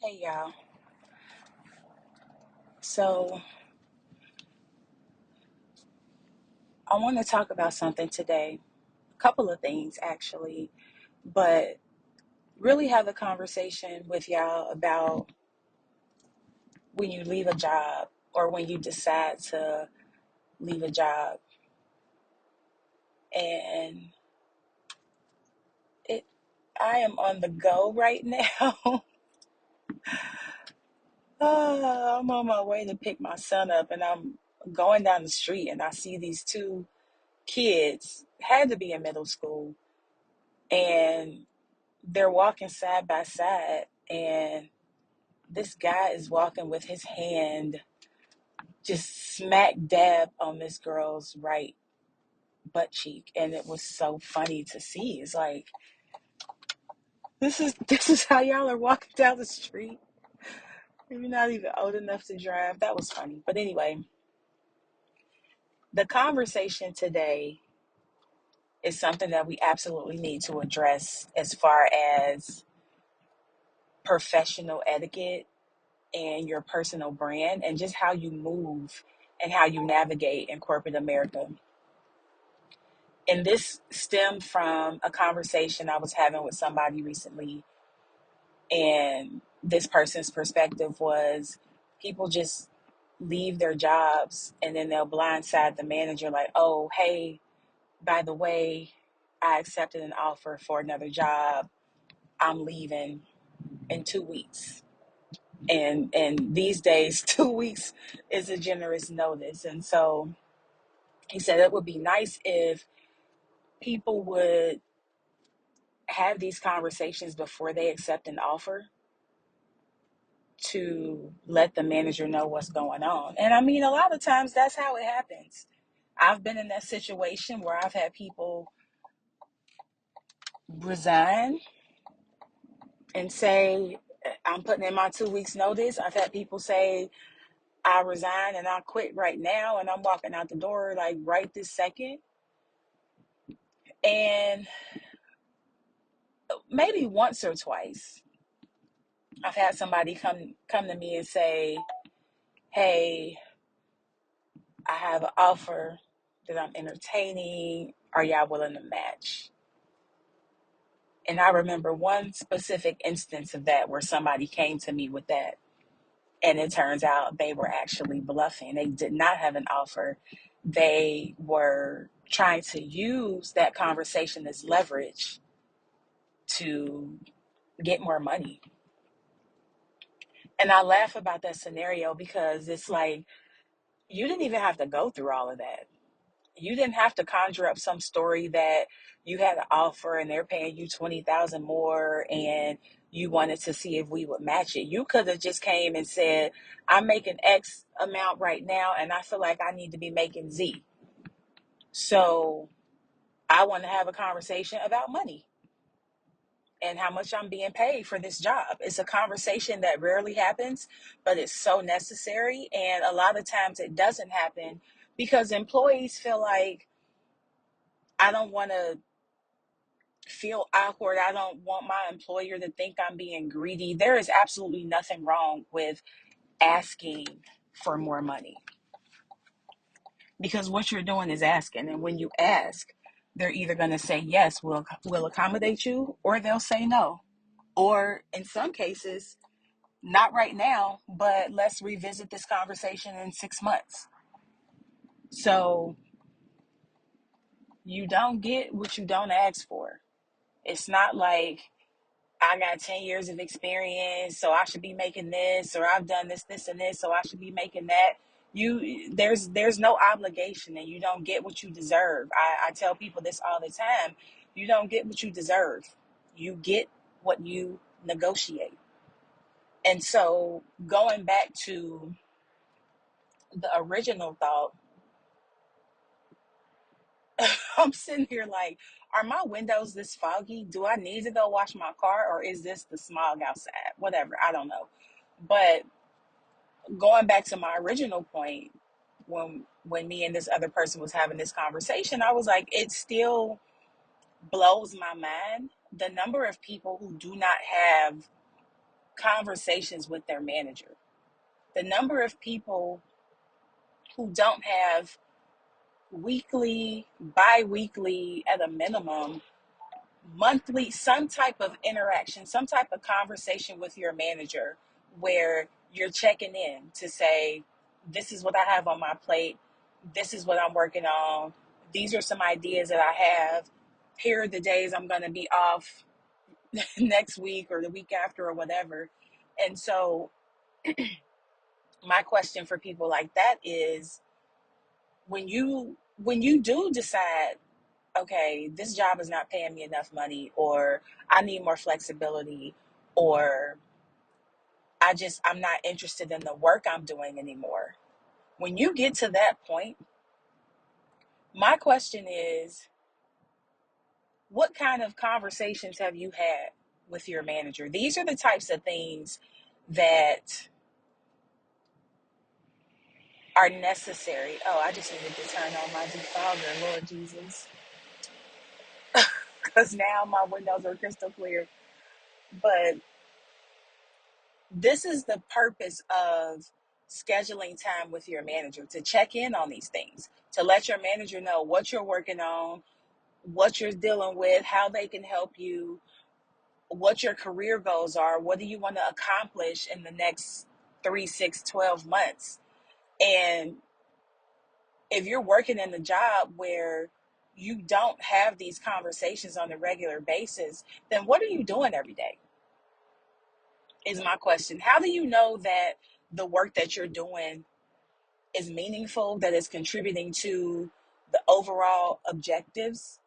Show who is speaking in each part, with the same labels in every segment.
Speaker 1: Hey y'all. So I want to talk about something today. A couple of things actually, but really have a conversation with y'all about when you leave a job or when you decide to leave a job. And it I am on the go right now. I'm on my way to pick my son up and I'm going down the street and I see these two kids, had to be in middle school, and they're walking side by side, and this guy is walking with his hand just smack dab on this girl's right butt cheek, and it was so funny to see. It's like this is how y'all are walking down the street. You're not even old enough to drive. That was funny. But anyway, the conversation today is something that we absolutely need to address as far as professional etiquette and your personal brand and just how you move and how you navigate in corporate America. And this stemmed from a conversation I was having with somebody recently. And this person's perspective was people just leave their jobs and then they'll blindside the manager, like, oh, hey, by the way, I accepted an offer for another job. I'm leaving in 2 weeks. And these days, 2 weeks is a generous notice. And so he said it would be nice if people would have these conversations before they accept an offer to let the manager know what's going on. And I mean, a lot of times that's how it happens. I've been in that situation where I've had people resign and say, I'm putting in my 2 weeks notice. I've had people say, I resign and I quit right now and I'm walking out the door like right this second. And maybe once or twice I've had somebody come to me and say, hey, I have an offer that I'm entertaining. Are y'all willing to match? And I remember one specific instance of that where somebody came to me with that. And it turns out they were actually bluffing. They did not have an offer. They were trying to use that conversation as leverage to get more money. And I laugh about that scenario because it's like, you didn't even have to go through all of that. You didn't have to conjure up some story that you had an offer and they're paying you 20,000 more and you wanted to see if we would match it. You could have just came and said, I'm making X amount right now and I feel like I need to be making Z. So I want to have a conversation about money and how much I'm being paid for this job. It's a conversation that rarely happens, but it's so necessary. And a lot of times it doesn't happen because employees feel like, I don't want to feel awkward. I don't want my employer to think I'm being greedy. There is absolutely nothing wrong with asking for more money because what you're doing is asking. And when you ask, they're either going to say, yes, we'll accommodate you, or they'll say no. Or in some cases, not right now, but let's revisit this conversation in 6 months. So you don't get what you don't ask for. It's not like I got 10 years of experience, so I should be making this, or I've done this, this, and this, so I should be making that. There's no obligation, and you don't get what you deserve. I tell people this all the time. You don't get what you deserve. You get what you negotiate. And so going back to the original thought, I'm sitting here like, are my windows this foggy? Do I need to go wash my car, or is this the smog outside? Whatever, I don't know. But going back to my original point, when me and this other person was having this conversation, I was like, it still blows my mind the number of people who do not have conversations with their manager. The number of people who don't have weekly, bi-weekly, at a minimum, monthly, some type of interaction, some type of conversation with your manager where you're checking in to say, this is what I have on my plate. This is what I'm working on. These are some ideas that I have. Here are the days I'm going to be off next week or the week after or whatever. And so my question for people like that is, when you do decide, okay, this job is not paying me enough money, or I need more flexibility, or I'm not interested in the work I'm doing anymore. When you get to that point, my question is, what kind of conversations have you had with your manager? These are the types of things that are necessary. Oh, I just needed to turn on my defogger, Lord Jesus, because now my windows are crystal clear. But this is the purpose of scheduling time with your manager, to check in on these things, to let your manager know what you're working on, what you're dealing with, how they can help you, what your career goals are, what do you want to accomplish in the next 3, 6, 12 months. And if you're working in a job where you don't have these conversations on a regular basis, then what are you doing every day? Is my question. How do you know that the work that you're doing is meaningful, that is contributing to the overall objectives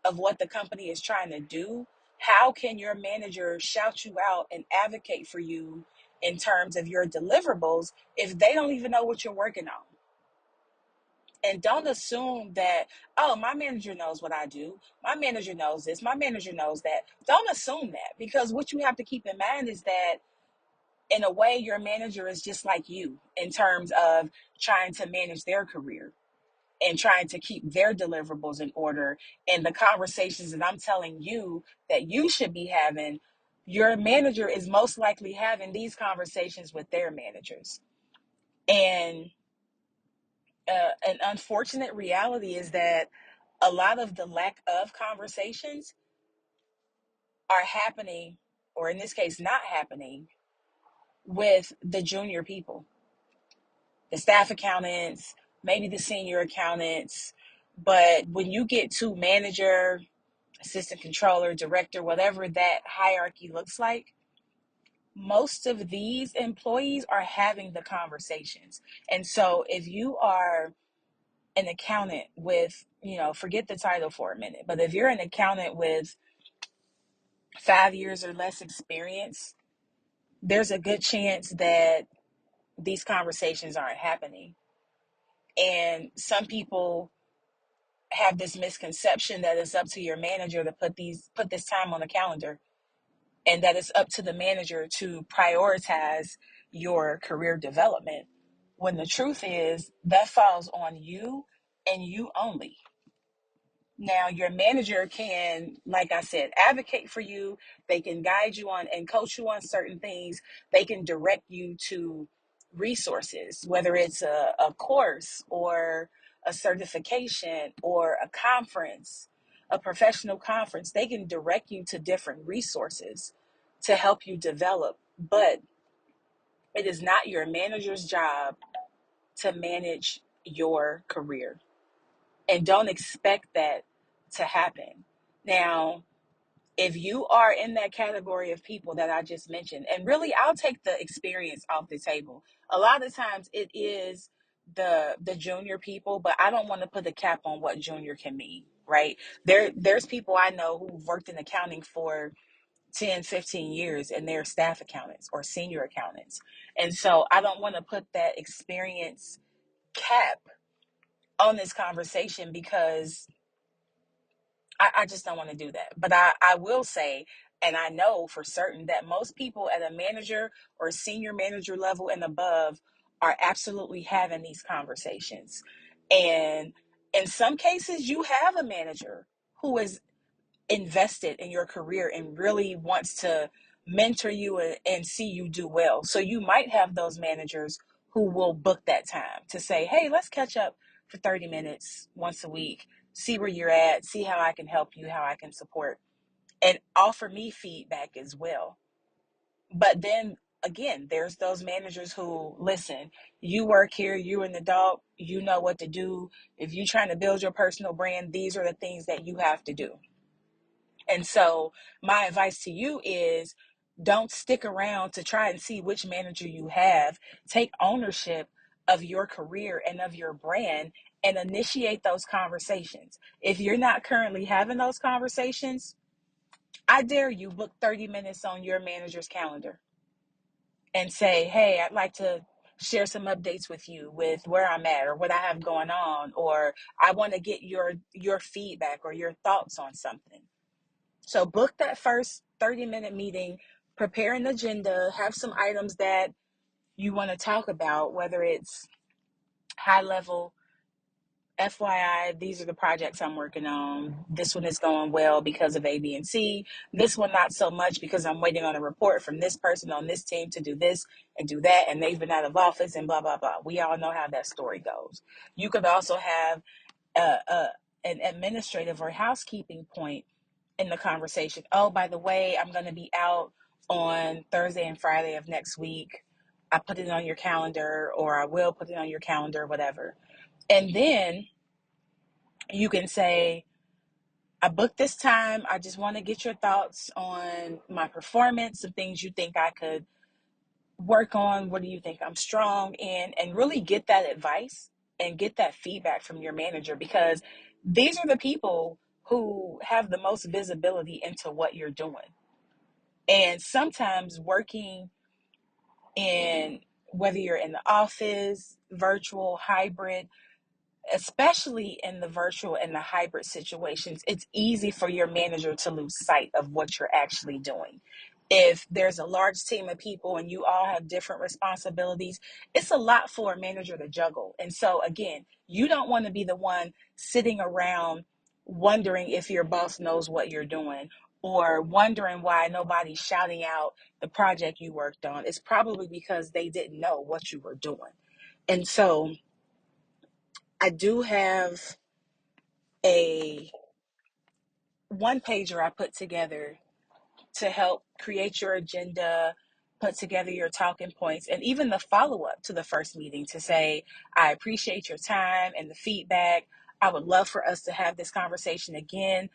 Speaker 1: of what the company is trying to do? How can your manager shout you out and advocate for you in terms of your deliverables if they don't even know what you're working on? And don't assume that, oh, my manager knows what I do. My manager knows this. My manager knows that. Don't assume that, because what you have to keep in mind is that, in a way, your manager is just like you in terms of trying to manage their career and trying to keep their deliverables in order. And the conversations that I'm telling you that you should be having, your manager is most likely having these conversations with their managers. And an unfortunate reality is that a lot of the lack of conversations are happening, or in this case, not happening, with the junior people, the staff accountants, maybe the senior accountants. But when you get to manager, assistant controller, director, whatever that hierarchy looks like, most of these employees are having the conversations. And so if you are an accountant with, forget the title for a minute, but if you're an accountant with 5 years or less experience, there's a good chance that these conversations aren't happening. And some people have this misconception that it's up to your manager to put this time on the calendar, and that it's up to the manager to prioritize your career development, when the truth is that falls on you and you only. Now, your manager can, like I said, advocate for you. They can guide you on and coach you on certain things. They can direct you to resources, whether it's a course or a certification or a conference, a professional conference. They can direct you to different resources to help you develop. But it is not your manager's job to manage your career. And don't expect that to happen. Now, if you are in that category of people that I just mentioned, and really I'll take the experience off the table. A lot of times it is the junior people, but I don't want to put a cap on what junior can mean, right? There's people I know who've worked in accounting for 10, 15 years, and they're staff accountants or senior accountants. And so I don't want to put that experience cap on this conversation, because I just don't want to do that. But I will say, and I know for certain, that most people at a manager or senior manager level and above are absolutely having these conversations. And in some cases, you have a manager who is invested in your career and really wants to mentor you and see you do well. So you might have those managers who will book that time to say, hey, let's catch up for 30 minutes once a week, see where you're at, see how I can help you, how I can support, and offer me feedback as well. But then again, there's those managers who listen, you work here, you're an adult, you know what to do. If you're trying to build your personal brand, these are the things that you have to do. And so my advice to you is don't stick around to try and see which manager you have. Take ownership of your career and of your brand and initiate those conversations. If you're not currently having those conversations, I dare you book 30 minutes on your manager's calendar and say, hey, I'd like to share some updates with you with where I'm at or what I have going on, or I want to get your feedback or your thoughts on something. So book that first 30-minute meeting, prepare an agenda, have some items that you want to talk about, whether it's high level, FYI, these are the projects I'm working on. This one is going well because of A, B, and C. This one, not so much because I'm waiting on a report from this person on this team to do this and do that, and they've been out of office and blah, blah, blah. We all know how that story goes. You could also have an administrative or housekeeping point in the conversation. Oh, by the way, I'm going to be out on Thursday and Friday of next week. I put it on your calendar, or I will put it on your calendar, whatever. And then you can say, I booked this time. I just want to get your thoughts on my performance, some things you think I could work on. What do you think I'm strong in? And really get that advice and get that feedback from your manager, because these are the people who have the most visibility into what you're doing. And sometimes working in, whether you're in the office, virtual, hybrid, especially in the virtual and the hybrid situations, it's easy for your manager to lose sight of what you're actually doing. If there's a large team of people and you all have different responsibilities, it's a lot for a manager to juggle. And so, again, you don't want to be the one sitting around wondering if your boss knows what you're doing or wondering why nobody's shouting out the project you worked on. It's probably because they didn't know what you were doing. And so, I do have a one pager I put together to help create your agenda, put together your talking points, and even the follow up to the first meeting to say, I appreciate your time and the feedback. I would love for us to have this conversation again.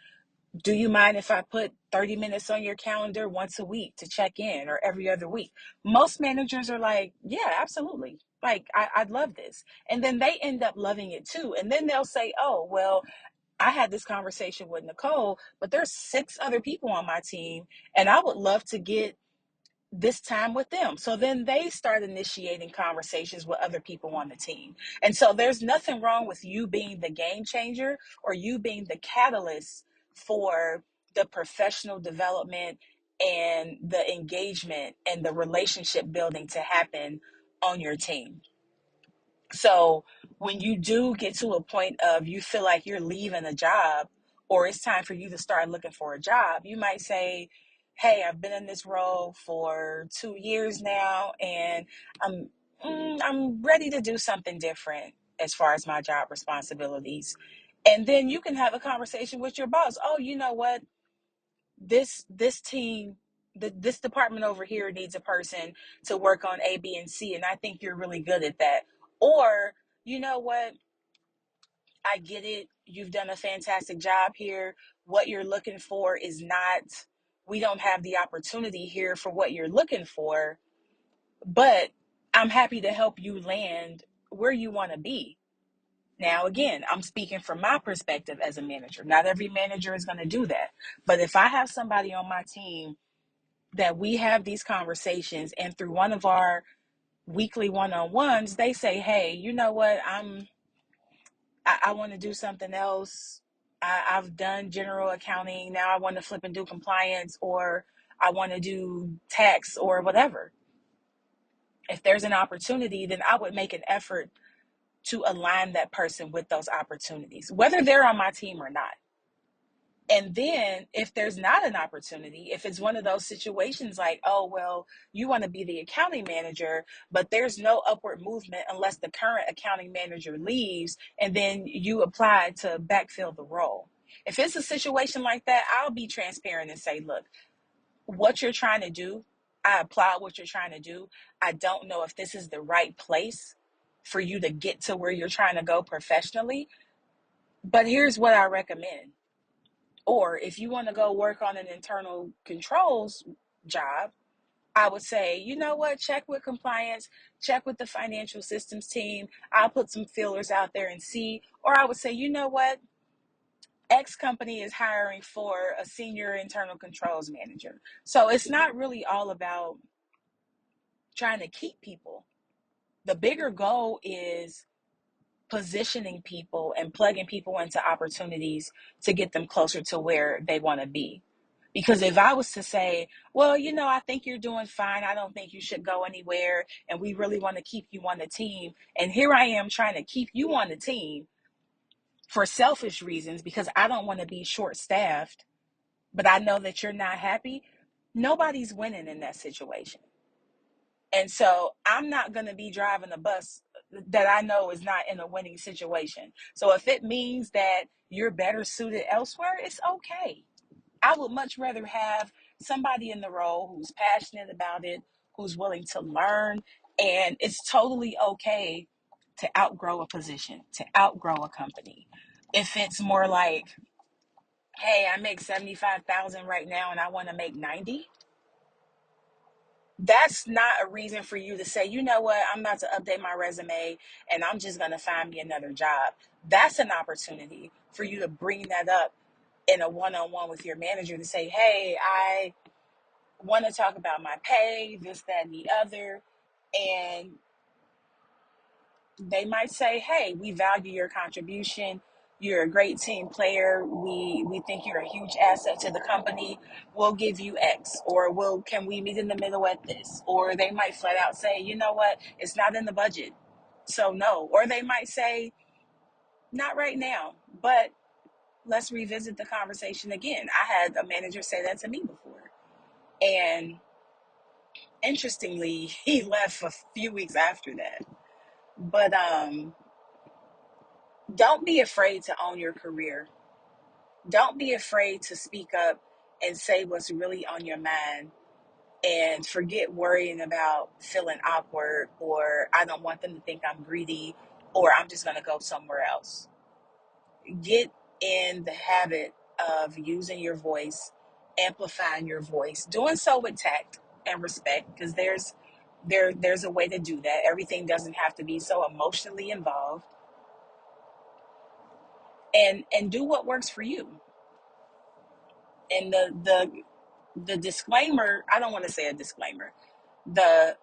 Speaker 1: Do you mind if I put 30 minutes on your calendar once a week to check in, or every other week? Most managers are like, yeah, absolutely. Like, I'd love this. And then they end up loving it too. And then they'll say, oh, well, I had this conversation with Nicole, but there's 6 other people on my team, and I would love to get this time with them. So then they start initiating conversations with other people on the team. And so there's nothing wrong with you being the game changer or you being the catalyst for the professional development and the engagement and the relationship building to happen on your team. So when you do get to a point of you feel like you're leaving a job or it's time for you to start looking for a job, you might say, hey, I've been in this role for 2 years now, and I'm I'm ready to do something different as far as my job responsibilities. And then you can have a conversation with your boss. Oh, you know what? This team, this department over here needs a person to work on A, B, and C, and I think you're really good at that. Or, you know what, I get it, you've done a fantastic job here. What you're looking for is not, we don't have the opportunity here for what you're looking for, but I'm happy to help you land where you want to be. Now, again, I'm speaking from my perspective as a manager. Not every manager is going to do that. But if I have somebody on my team that we have these conversations, and through one of our weekly one-on-ones, they say, hey, you know what, I want to do something else. I've done general accounting. Now I want to flip and do compliance, or I want to do tax or whatever. If there's an opportunity, then I would make an effort to align that person with those opportunities, whether they're on my team or not. And then if there's not an opportunity, if it's one of those situations like, oh, well, you want to be the accounting manager, but there's no upward movement unless the current accounting manager leaves, and then you apply to backfill the role. If it's a situation like that, I'll be transparent and say, look, what you're trying to do, I applaud what you're trying to do. I don't know if this is the right place for you to get to where you're trying to go professionally, but here's what I recommend. Or if you want to go work on an internal controls job, I would say, you know what, check with compliance, check with the financial systems team. I'll put some feelers out there and see. Or I would say, you know what, X company is hiring for a senior internal controls manager. So it's not really all about trying to keep people. The bigger goal is positioning people and plugging people into opportunities to get them closer to where they want to be. Because if I was to say, well, I think you're doing fine, I don't think you should go anywhere, and we really want to keep you on the team, and here I am trying to keep you on the team for selfish reasons because I don't want to be short staffed, but I know that you're not happy, nobody's winning in that situation. And so I'm not going to be driving a bus that I know is not in a winning situation. So if it means that you're better suited elsewhere, it's okay. I would much rather have somebody in the role who's passionate about it, who's willing to learn, and it's totally okay to outgrow a position, to outgrow a company. If it's more like, hey, I make 75,000 right now and I want to make 90, that's not a reason for you to say, you know what, I'm about to update my resume and I'm just going to find me another job. That's an opportunity for you to bring that up in a one-on-one with your manager to say, hey, I want to talk about my pay, this, that, and the other. And they might say, hey, we value your contribution. You're a great team player. We think you're a huge asset to the company. We'll give you X, or can we meet in the middle at this? Or they might flat out say, you know what, it's not in the budget, so no. Or they might say, not right now, but let's revisit the conversation again. I had a manager say that to me before, and interestingly, he left a few weeks after that. But don't be afraid to own your career. Don't be afraid to speak up and say what's really on your mind, and forget worrying about feeling awkward, or I don't want them to think I'm greedy, or I'm just going to go somewhere else. Get in the habit of using your voice, amplifying your voice, doing so with tact and respect, because there's a way to do that. Everything doesn't have to be so emotionally involved, and do what works for you. And the disclaimer, I don't want to say a disclaimer, the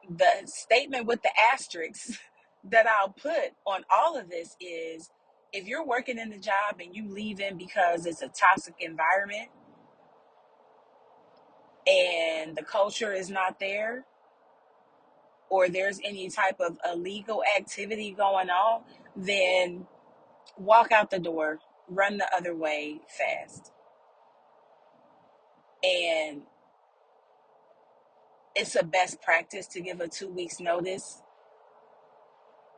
Speaker 1: the statement with the asterisks that I'll put on all of this is, if you're working in the job and you leave in because it's a toxic environment and the culture is not there, or there's any type of illegal activity going on, then walk out the door, run the other way fast. And it's a best practice to give a 2 weeks notice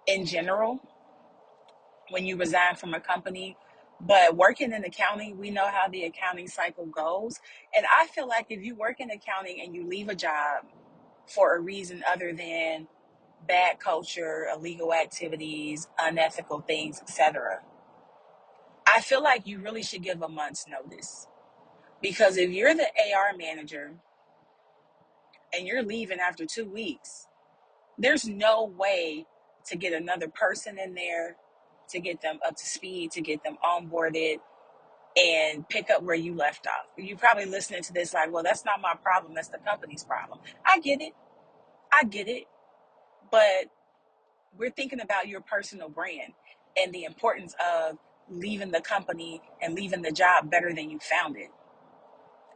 Speaker 1: in general when you resign from a company. But working in accounting, we know how the accounting cycle goes. And I feel like if you work in accounting and you leave a job for a reason other than bad culture, illegal activities, unethical things, etc., I feel like you really should give a month's notice. Because if you're the AR manager and you're leaving after 2 weeks, there's no way to get another person in there, to get them up to speed, to get them onboarded, and pick up where you left off. You're probably listening to this like, well, that's not my problem. That's the company's problem. I get it. I get it. But we're thinking about your personal brand and the importance of leaving the company and leaving the job better than you found it.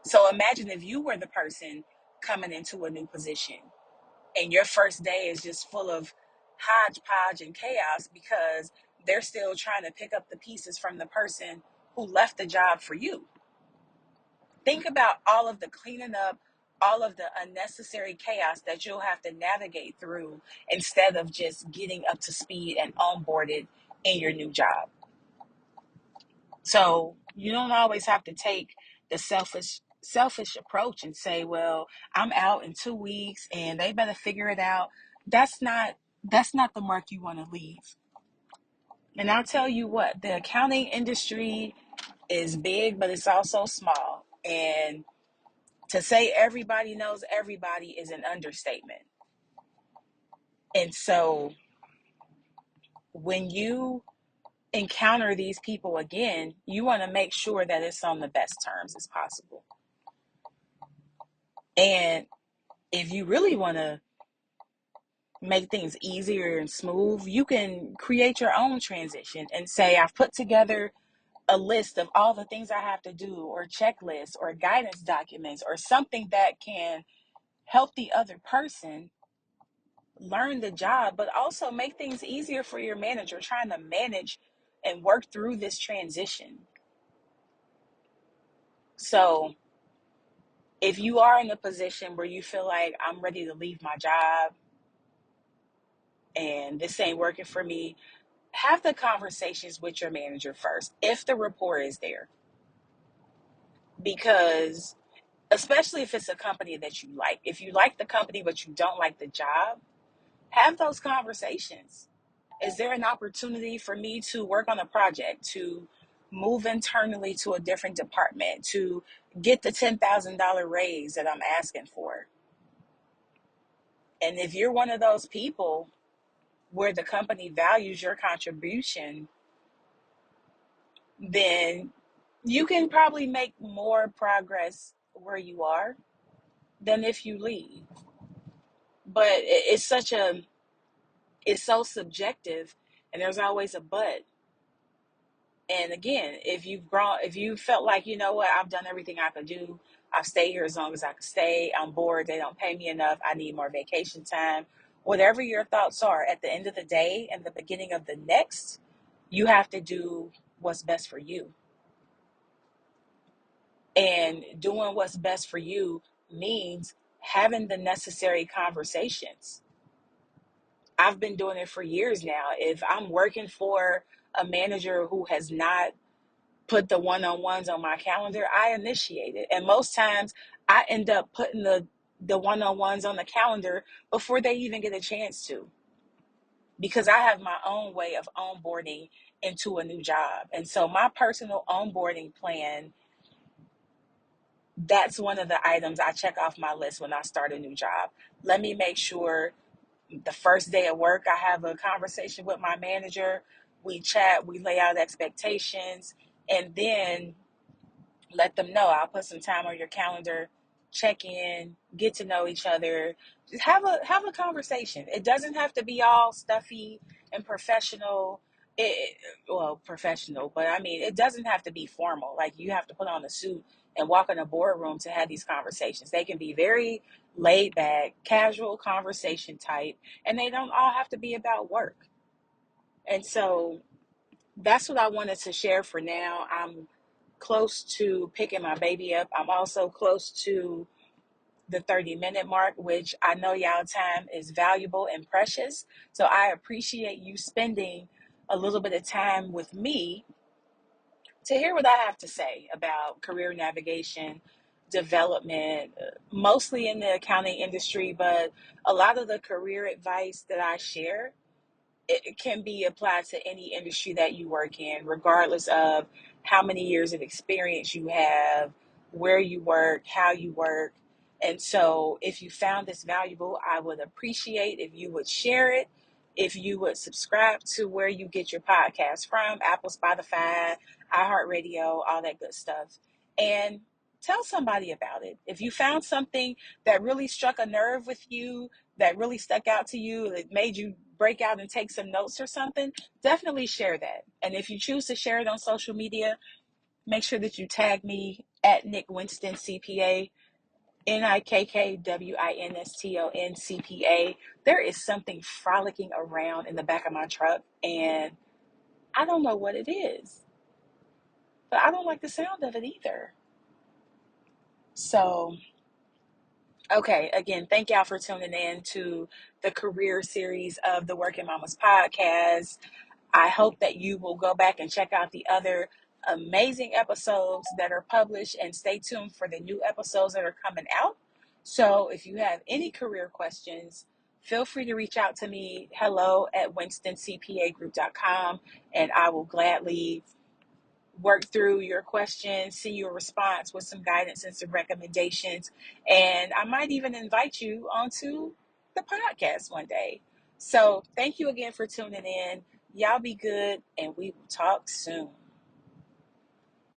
Speaker 1: So imagine if you were the person coming into a new position and your first day is just full of hodgepodge and chaos because they're still trying to pick up the pieces from the person who left the job for you. Think about all of the cleaning up, all of the unnecessary chaos that you'll have to navigate through instead of just getting up to speed and onboarded in your new job. So you don't always have to take the selfish approach and say, well, I'm out in 2 weeks and they better figure it out. That's not the mark you want to leave. And I'll tell you what, the accounting industry is big, but it's also small. And to say everybody knows everybody is an understatement. And so when you encounter these people again, you want to make sure that it's on the best terms as possible. And if you really want to make things easier and smooth, you can create your own transition and say, I've put together a list of all the things I have to do, or checklists, or guidance documents, or something that can help the other person learn the job, but also make things easier for your manager trying to manage and work through this transition. So if you are in a position where you feel like I'm ready to leave my job and this ain't working for me, have the conversations with your manager first, if the rapport is there. Because especially if it's a company that you like, if you like the company but you don't like the job, have those conversations. Is there an opportunity for me to work on a project, to move internally to a different department, to get the $10,000 raise that I'm asking for? And if you're one of those people where the company values your contribution, then you can probably make more progress where you are than if you leave. But it's so subjective, and there's always a but. And again, if you felt like, you know what, I've done everything I could do, I've stayed here as long as I could stay, I'm bored, they don't pay me enough, I need more vacation time, whatever your thoughts are, at the end of the day and the beginning of the next, you have to do what's best for you. And doing what's best for you means having the necessary conversations. I've been doing it for years now. If I'm working for a manager who has not put the one-on-ones on my calendar, I initiate it. And most times I end up putting the one-on-ones on the calendar before they even get a chance to, because I have my own way of onboarding into a new job. And so my personal onboarding plan, that's one of the items I check off my list when I start a new job. Let me make sure the first day of work, I have a conversation with my manager. We chat, we lay out expectations, and then let them know I'll put some time on your calendar, check in, get to know each other, just have a conversation. It doesn't have to be all stuffy and professional. Well, professional, but I mean, it doesn't have to be formal. Like, you have to put on a suit and walk in a boardroom to have these conversations. They can be very laid back, casual conversation type, and they don't all have to be about work. And so that's what I wanted to share for now. I'm close to picking my baby up. I'm also close to the 30-minute mark, which I know y'all time is valuable and precious. So I appreciate you spending a little bit of time with me to hear what I have to say about career navigation, development, mostly in the accounting industry, but a lot of the career advice that I share, it can be applied to any industry that you work in, regardless of how many years of experience you have, where you work, how you work. And so, if you found this valuable, I would appreciate if you would share it, if you would subscribe to where you get your podcast from: Apple, Spotify, iHeartRadio, all that good stuff. And tell somebody about it. If you found something that really struck a nerve with you, that really stuck out to you, that made you break out and take some notes or something, definitely share that. And if you choose to share it on social media, make sure that you tag me at Nick Winston CPA, NickWinston CPA. There is something frolicking around in the back of my truck, and I don't know what it is, but I don't like the sound of it either. So, okay, again, thank y'all for tuning in to the career series of the Working Mamas podcast. I hope that you will go back and check out the other amazing episodes that are published, and stay tuned for the new episodes that are coming out. So if you have any career questions, feel free to reach out to me, hello at winstoncpagroup.com, and I will gladly work through your questions, see your response with some guidance and some recommendations. And I might even invite you onto the podcast one day. So thank you again for tuning in. Y'all be good, and we will talk soon.